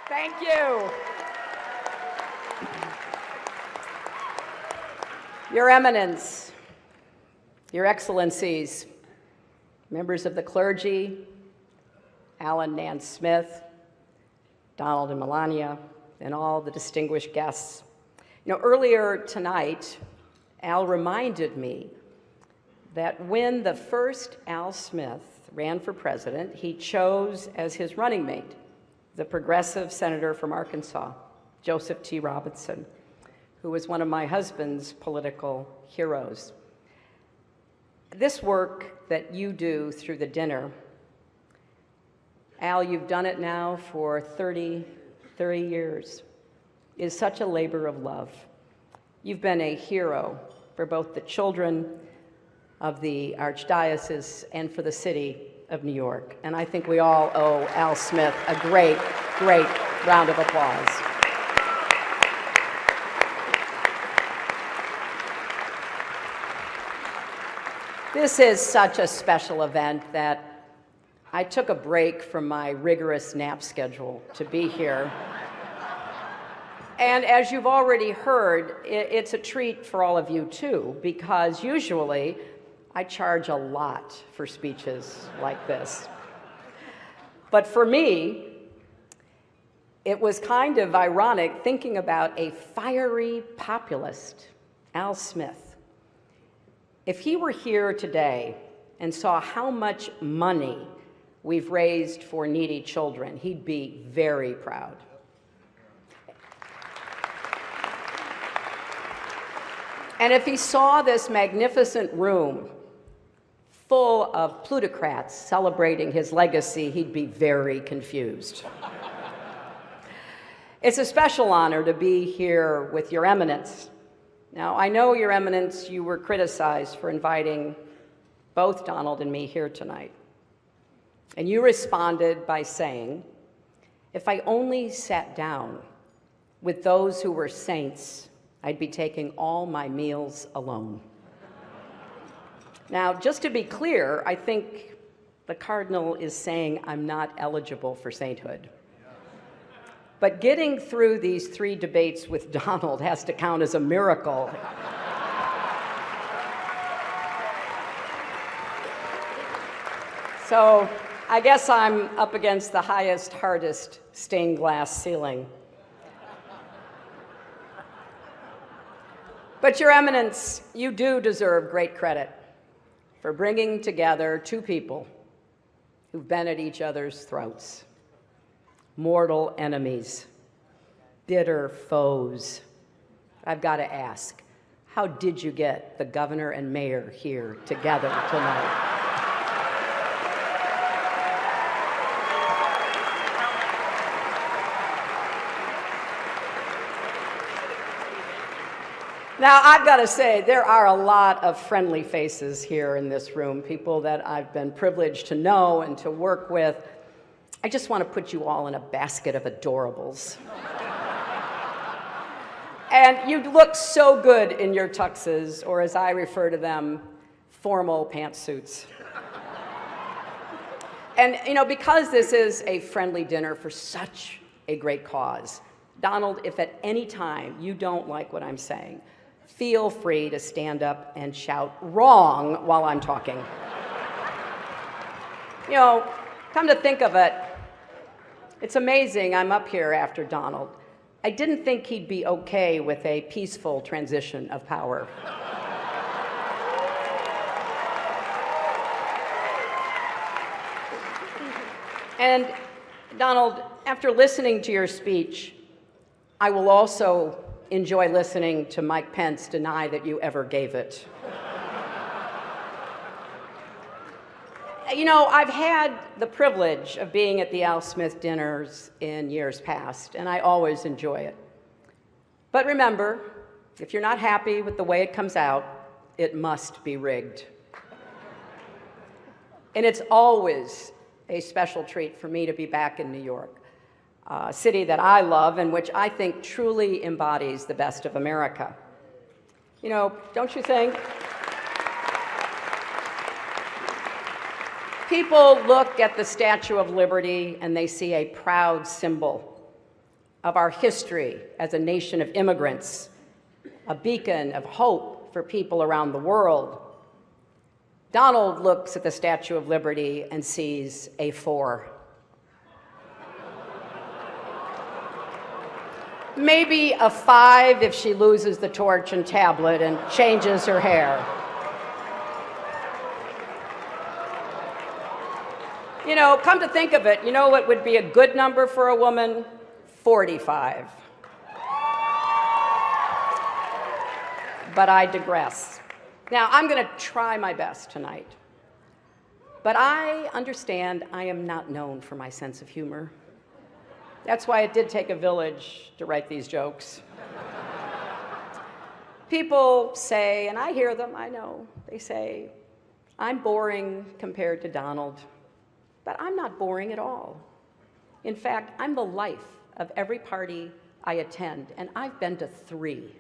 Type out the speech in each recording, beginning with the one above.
Thank you. Your Eminence, Your Excellencies, members of the clergy, Alan Nance Smith, Donald and Melania, and all the distinguished guests. Earlier tonight, Al reminded me that when the first Al Smith ran for president, he chose as his running mate the progressive senator from Arkansas, Joseph T. Robinson, who was one of my husband's political heroes. This work that you do through the dinner, Al, you've done it now for 30 years, is such a labor of love. You've been a hero for both the children of the Archdiocese and for the city of New York. And I think we all owe Al Smith a great, great round of applause. This is such a special event that I took a break from my rigorous nap schedule to be here. And as you've already heard, it's a treat for all of you too, because usually I charge a lot for speeches like this. But for me, it was kind of ironic thinking about a fiery populist, Al Smith. If he were here today and saw how much money we've raised for needy children, he'd be very proud. And if he saw this magnificent room full of plutocrats celebrating his legacy, he'd be very confused. It's a special honor to be here with Your Eminence. Now, I know, Your Eminence, you were criticized for inviting both Donald and me here tonight. And you responded by saying, if I only sat down with those who were saints, I'd be taking all my meals alone. Now, just to be clear, I think the Cardinal is saying I'm not eligible for sainthood. But getting through these 3 debates with Donald has to count as a miracle. So I guess I'm up against the highest, hardest stained glass ceiling. But Your Eminence, you do deserve great credit for bringing together 2 people who've been at each other's throats. Mortal enemies, bitter foes. I've got to ask, how did you get the governor and mayor here together tonight? Now, I've got to say, there are a lot of friendly faces here in this room, people that I've been privileged to know and to work with. I just want to put you all in a basket of adorables. And you look so good in your tuxes, or as I refer to them, formal pantsuits. And because this is a friendly dinner for such a great cause, Donald, if at any time you don't like what I'm saying, feel free to stand up and shout wrong while I'm talking. Come to think of it, it's amazing I'm up here after Donald. I didn't think he'd be okay with a peaceful transition of power. And Donald, after listening to your speech, I will also enjoy listening to Mike Pence deny that you ever gave it. I've had the privilege of being at the Al Smith dinners in years past, and I always enjoy it. But remember, if you're not happy with the way it comes out, it must be rigged. And it's always a special treat for me to be back in New York, a city that I love and which I think truly embodies the best of America. Don't you think? People look at the Statue of Liberty and they see a proud symbol of our history as a nation of immigrants, a beacon of hope for people around the world. Donald looks at the Statue of Liberty and sees a 4. Maybe a 5 if she loses the torch and tablet and changes her hair. You know, come to think of it, you know what would be a good number for a woman? 45. But I digress. Now, I'm going to try my best tonight. But I understand I am not known for my sense of humor. That's why it did take a village to write these jokes. People say, and I hear them, I know, they say, I'm boring compared to Donald. But I'm not boring at all. In fact, I'm the life of every party I attend, and I've been to 3.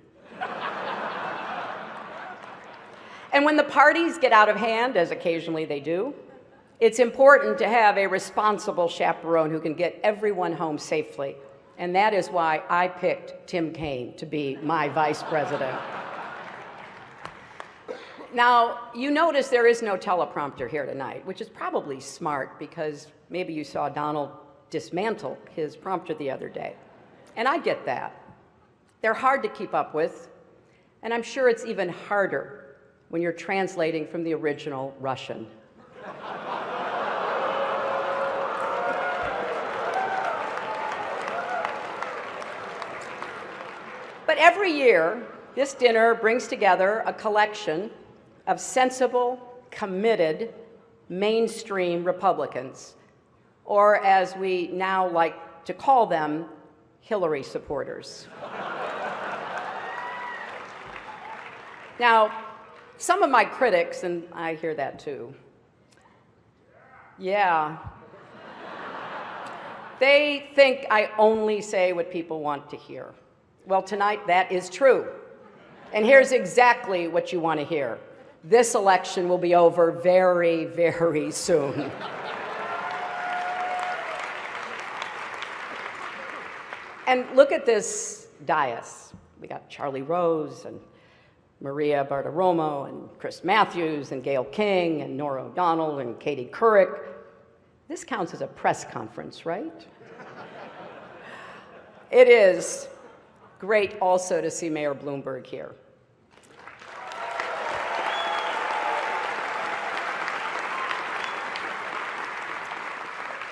And when the parties get out of hand, as occasionally they do, it's important to have a responsible chaperone who can get everyone home safely. And that is why I picked Tim Kaine to be my vice president. Now, you notice there is no teleprompter here tonight, which is probably smart because maybe you saw Donald dismantle his prompter the other day. And I get that. They're hard to keep up with, and I'm sure it's even harder when you're translating from the original Russian. But every year, this dinner brings together a collection of sensible, committed, mainstream Republicans, or as we now like to call them, Hillary supporters. Now, some of my critics, and I hear that too, yeah, they think I only say what people want to hear. Well, tonight that is true. And here's exactly what you want to hear. This election will be over very, very soon. And look at this dais. We got Charlie Rose and Maria Bartiromo and Chris Matthews and Gayle King and Norah O'Donnell and Katie Couric. This counts as a press conference, right? It is great also to see Mayor Bloomberg here.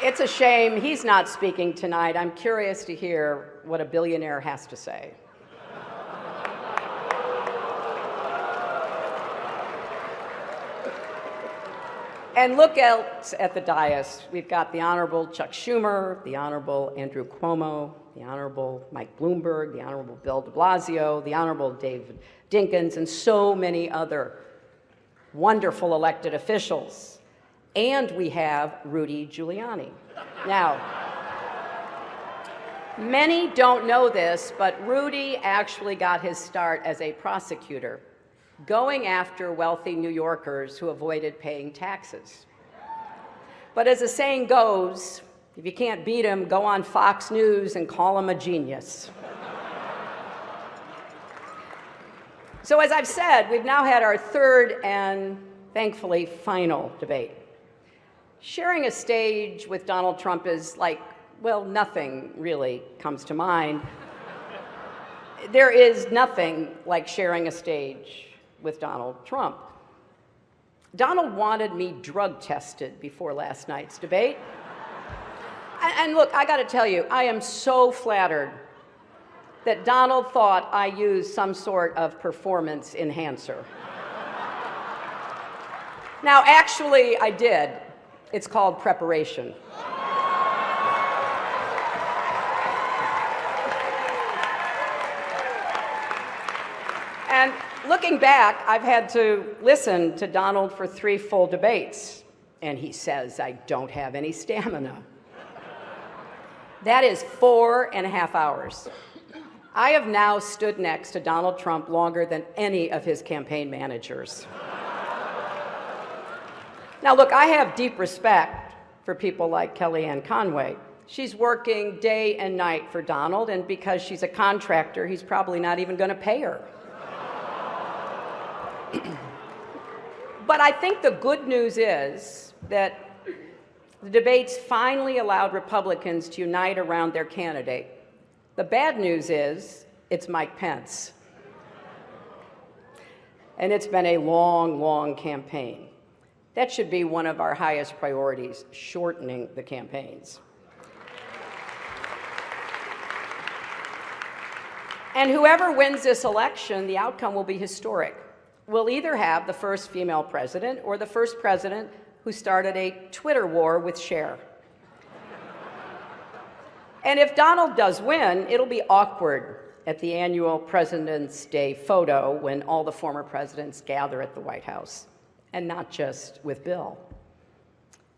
It's a shame he's not speaking tonight. I'm curious to hear what a billionaire has to say. And look else at the dais. We've got the Honorable Chuck Schumer, the Honorable Andrew Cuomo, the Honorable Mike Bloomberg, the Honorable Bill de Blasio, the Honorable David Dinkins, and so many other wonderful elected officials. And we have Rudy Giuliani. Now, many don't know this, but Rudy actually got his start as a prosecutor, going after wealthy New Yorkers who avoided paying taxes. But as the saying goes, if you can't beat him, go on Fox News and call him a genius. So as I've said, we've now had our third and thankfully final debate. Sharing a stage with Donald Trump is like, well, nothing really comes to mind. There is nothing like sharing a stage with Donald Trump. Donald wanted me drug tested before last night's debate. And look, I gotta tell you, I am so flattered that Donald thought I used some sort of performance enhancer. Now, actually, I did. It's called preparation. And looking back, I've had to listen to Donald for 3 full debates, and he says I don't have any stamina. That is 4.5 hours. I have now stood next to Donald Trump longer than any of his campaign managers. Now, look, I have deep respect for people like Kellyanne Conway. She's working day and night for Donald, and because she's a contractor, he's probably not even going to pay her. But I think the good news is that the debates finally allowed Republicans to unite around their candidate. The bad news is it's Mike Pence. And it's been a long, long campaign. That should be one of our highest priorities, shortening the campaigns. And whoever wins this election, the outcome will be historic. We'll either have the first female president or the first president who started a Twitter war with Cher. And if Donald does win, it'll be awkward at the annual President's Day photo when all the former presidents gather at the White House, and not just with Bill.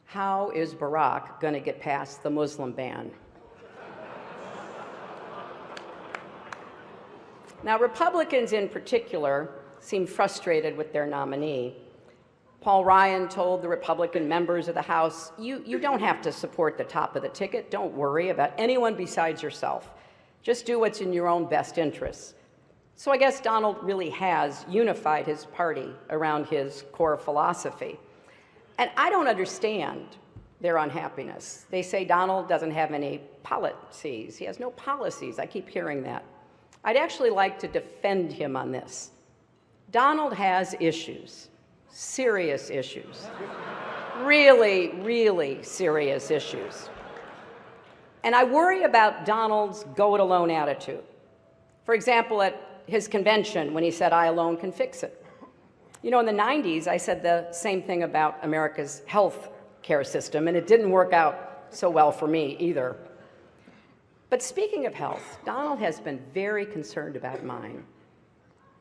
How is Barack going to get past the Muslim ban? Now, Republicans in particular seem frustrated with their nominee. Paul Ryan told the Republican members of the House, you don't have to support the top of the ticket. Don't worry about anyone besides yourself. Just do what's in your own best interests. So I guess Donald really has unified his party around his core philosophy. And I don't understand their unhappiness. They say Donald doesn't have any policies. He has no policies. I keep hearing that. I'd actually like to defend him on this. Donald has issues, serious issues, really, really serious issues. And I worry about Donald's go-it-alone attitude. For example, at his convention when he said, "I alone can fix it." You know, in the 90s, I said the same thing about America's health care system, and it didn't work out so well for me either. But speaking of health, Donald has been very concerned about mine,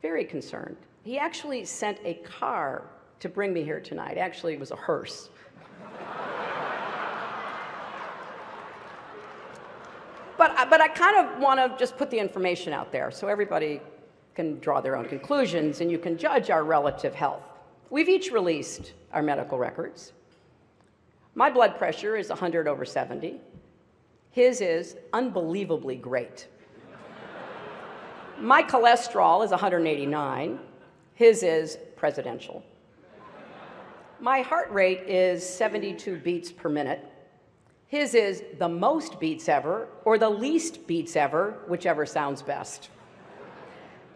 very concerned. He actually sent a car to bring me here tonight. Actually, it was a hearse. But I kind of want to just put the information out there so everybody can draw their own conclusions and you can judge our relative health. We've each released our medical records. My blood pressure is 100/70. His is unbelievably great. My cholesterol is 189. His is presidential. My heart rate is 72 beats per minute. His is the most beats ever, or the least beats ever, whichever sounds best.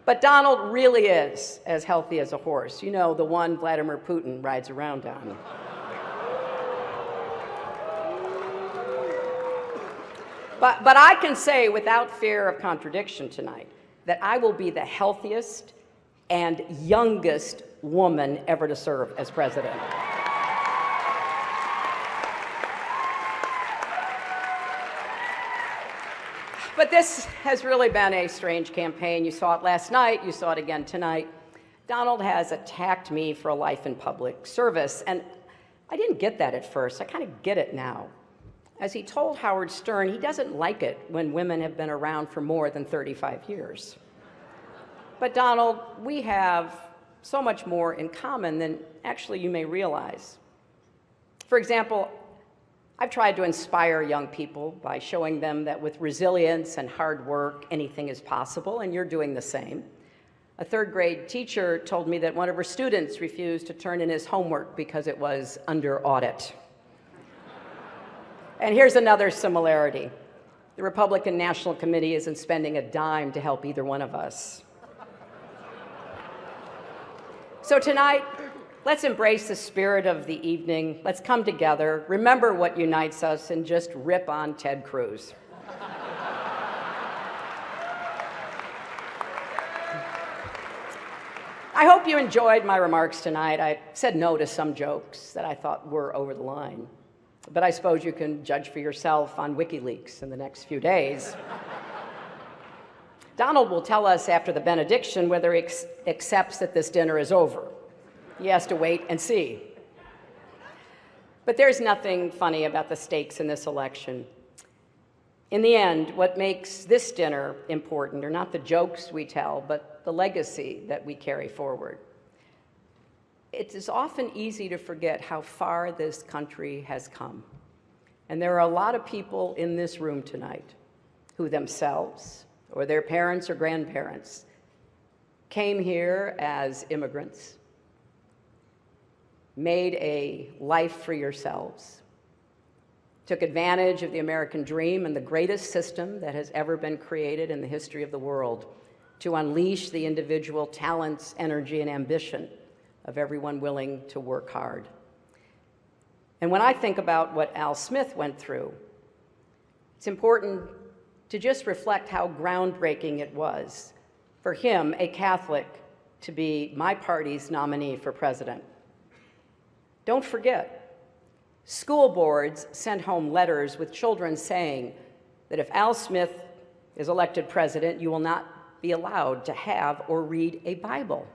But Donald really is as healthy as a horse. You know, the one Vladimir Putin rides around on. But I can say without fear of contradiction tonight that I will be the healthiest and youngest woman ever to serve as president. But this has really been a strange campaign. You saw it last night, you saw it again tonight. Donald has attacked me for a life in public service, and I didn't get that at first. I kind of get it now. As he told Howard Stern, he doesn't like it when women have been around for more than 35 years. But Donald, we have so much more in common than actually you may realize. For example, I've tried to inspire young people by showing them that with resilience and hard work, anything is possible, and you're doing the same. A third-grade teacher told me that one of her students refused to turn in his homework because it was under audit. And here's another similarity. The Republican National Committee isn't spending a dime to help either one of us. So tonight, let's embrace the spirit of the evening. Let's come together, remember what unites us, and just rip on Ted Cruz. I hope you enjoyed my remarks tonight. I said no to some jokes that I thought were over the line. But I suppose you can judge for yourself on WikiLeaks in the next few days. Donald will tell us after the benediction whether he accepts that this dinner is over. He has to wait and see. But there's nothing funny about the stakes in this election. In the end, what makes this dinner important are not the jokes we tell, but the legacy that we carry forward. It is often easy to forget how far this country has come. And there are a lot of people in this room tonight who themselves, or their parents or grandparents, came here as immigrants, made a life for yourselves, took advantage of the American dream and the greatest system that has ever been created in the history of the world to unleash the individual talents, energy, and ambition of everyone willing to work hard. And when I think about what Al Smith went through, it's important to just reflect how groundbreaking it was for him, a Catholic, to be my party's nominee for president. Don't forget, school boards sent home letters with children saying that if Al Smith is elected president, you will not be allowed to have or read a Bible.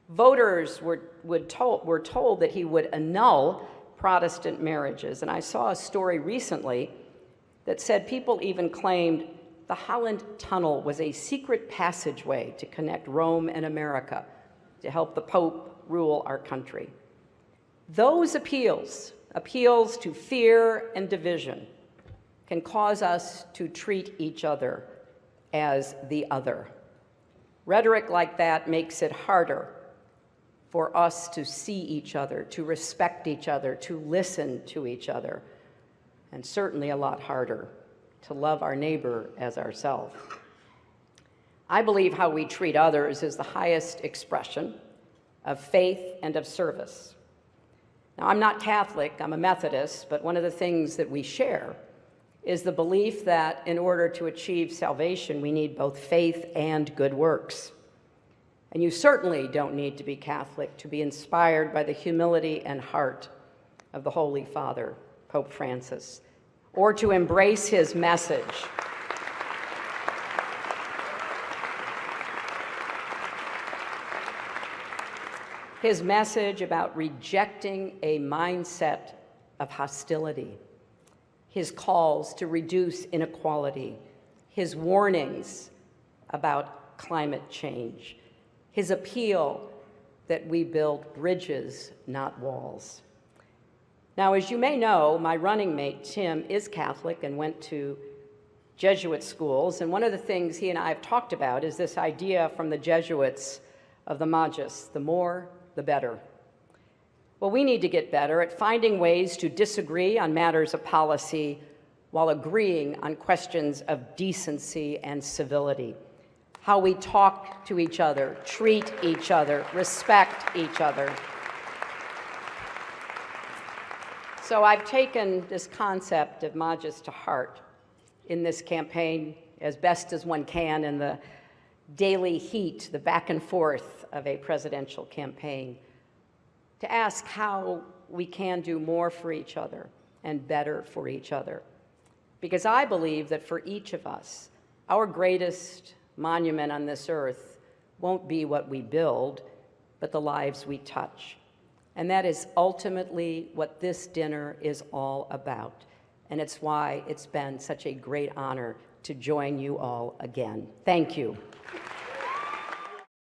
Voters were told that he would annul Protestant marriages. And I saw a story recently that said people even claimed the Holland Tunnel was a secret passageway to connect Rome and America to help the Pope rule our country. Those appeals to fear and division, can cause us to treat each other as the other. Rhetoric like that makes it harder for us to see each other, to respect each other, to listen to each other, and certainly a lot harder to love our neighbor as ourselves. I believe how we treat others is the highest expression of faith and of service. Now, I'm not Catholic, I'm a Methodist, but one of the things that we share is the belief that in order to achieve salvation, we need both faith and good works. And you certainly don't need to be Catholic to be inspired by the humility and heart of the Holy Father, Pope Francis, or to embrace his message. His message about rejecting a mindset of hostility, his calls to reduce inequality, his warnings about climate change, his appeal that we build bridges, not walls. Now, as you may know, my running mate, Tim, is Catholic and went to Jesuit schools, and one of the things he and I have talked about is this idea from the Jesuits of the Magis, the more, the better. Well, we need to get better at finding ways to disagree on matters of policy while agreeing on questions of decency and civility. How we talk to each other, treat each other, respect each other. So I've taken this concept of Magis to heart in this campaign as best as one can in the daily heat, the back and forth of a presidential campaign, to ask how we can do more for each other and better for each other. Because I believe that for each of us, our greatest monument on this earth won't be what we build, but the lives we touch. And that is ultimately what this dinner is all about. And it's why it's been such a great honor to join you all again. Thank you.